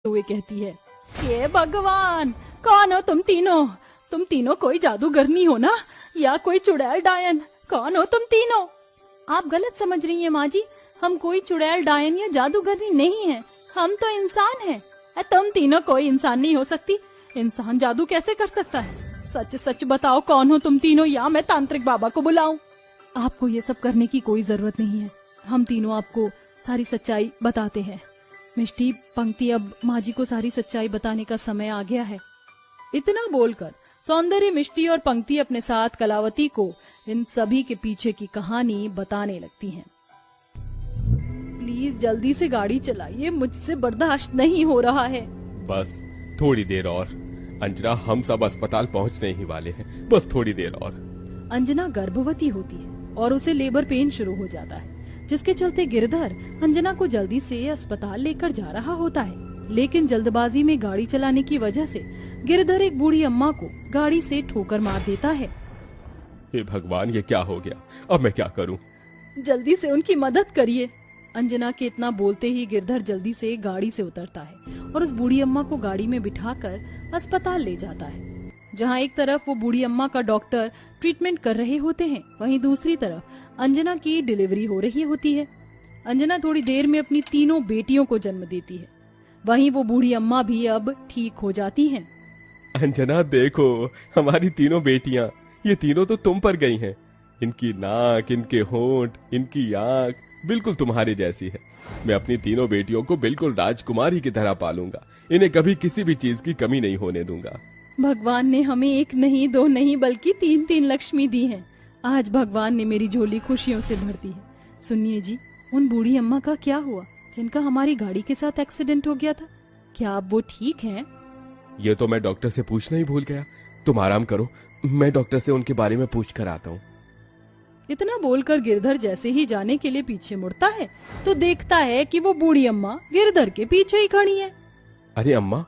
हुए कहती है, ये भगवान, कौन हो तुम तीनों? तुम तीनों कोई जादूगर नहीं हो ना, या कोई चुड़ैल डायन? कौन हो तुम तीनों? आप गलत समझ रही हैं माँ जी, हम कोई चुड़ैल डायन या जादूगरनी नहीं है, हम तो इंसान हैं। तुम तीनों कोई इंसान नहीं हो सकती, इंसान जादू कैसे कर सकता है? सच सच बताओ कौन हो तुम तीनों, या मैं तांत्रिक बाबा को बुलाऊं? आपको ये सब करने की कोई जरूरत नहीं है, हम तीनों आपको सारी सच्चाई बताते हैं। मिष्टी, पंक्ति, अब माँ जी को सारी सच्चाई बताने का समय आ गया है। इतना बोलकर सौंदर्य, मिष्टी और पंक्ति अपने साथ कलावती को इन सभी के पीछे की कहानी बताने लगती हैं। प्लीज जल्दी से गाड़ी चलाइए, मुझसे बर्दाश्त नहीं हो रहा है। बस थोड़ी देर और अंजना, हम सब अस्पताल पहुंचने ही वाले हैं, बस थोड़ी देर और। अंजना गर्भवती होती है और उसे लेबर पेन शुरू हो जाता है, जिसके चलते गिरधर अंजना को जल्दी से अस्पताल लेकर जा रहा होता है। लेकिन जल्दबाजी में गाड़ी चलाने की वजह से गिरधर एक बूढ़ी अम्मा को गाड़ी से ठोकर मार देता है। हे भगवान, ये क्या हो गया? अब मैं क्या करूं? जल्दी से उनकी मदद करिए। अंजना के इतना बोलते ही गिरधर जल्दी से गाड़ी से उतरता है और उस बूढ़ी अम्मा को गाड़ी में बिठाकर अस्पताल ले जाता है, जहाँ एक तरफ वो बूढ़ी अम्मा का डॉक्टर ट्रीटमेंट कर रहे होते हैं, वहीं दूसरी तरफ अंजना की डिलीवरी हो रही होती है। अंजना थोड़ी देर में अपनी तीनों बेटियों को जन्म देती है। वहीं वो बूढ़ी अम्मा भी अब ठीक हो जाती हैं। अंजना देखो, हमारी तीनों बेटियां, ये तीनों तो तुम पर गई हैं। इनकी नाक, इनके होंठ, इनकी आंख बिल्कुल तुम्हारी जैसी है। मैं अपनी तीनों बेटियों को बिल्कुल राजकुमारी की तरह पालूंगा, इन्हें कभी किसी भी चीज की कमी नहीं होने दूंगा। भगवान ने हमें एक नहीं, दो नहीं, बल्कि तीन तीन लक्ष्मी दी हैं। आज भगवान ने मेरी झोली खुशियों से भर दी है। सुनिए जी, उन बूढ़ी अम्मा का क्या हुआ जिनका हमारी गाड़ी के साथ एक्सीडेंट हो गया था? क्या अब वो ठीक हैं? ये तो मैं डॉक्टर से पूछना ही भूल गया। तुम आराम करो, मैं डॉक्टर से उनके बारे में पूछ कर आता हूँ। इतना बोलकर गिरधर जैसे ही जाने के लिए पीछे मुड़ता है तो देखता है कि वो बूढ़ी अम्मा गिरधर के पीछे ही खड़ी है। अरे अम्मा,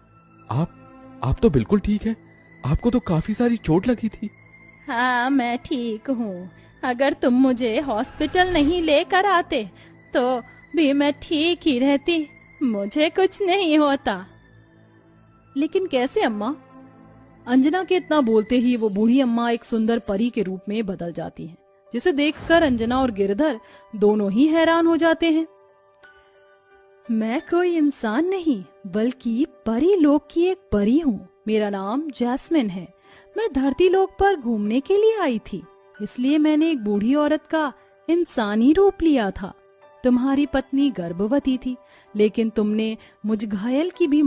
आप तो बिल्कुल ठीक हैं। आपको तो काफी सारी चोट लगी थी। हाँ, मैं ठीक हूँ। अगर तुम मुझे हॉस्पिटल नहीं लेकर आते तो भी मैं ठीक ही रहती, मुझे कुछ नहीं होता। लेकिन कैसे अम्मा? अंजना के इतना बोलते ही वो बूढ़ी अम्मा एक सुंदर परी के रूप में बदल जाती हैं, जिसे देखकर अंजना और गिरधर दोनों ही हैरान हो जाते हैं। मैं कोई इंसान नहीं, बल्कि परी लोक की एक परी हूँ। मेरा नाम जैस्मिन है। मैं धरती लोक पर घूमने के लिए आई थी, इसलिए मैंने एक बूढ़ी औरत का इंसानी रूप लिया था। तुम्हारी पत्नी गर्भवती थी, लेकिन तुमने मुझ घायल की भी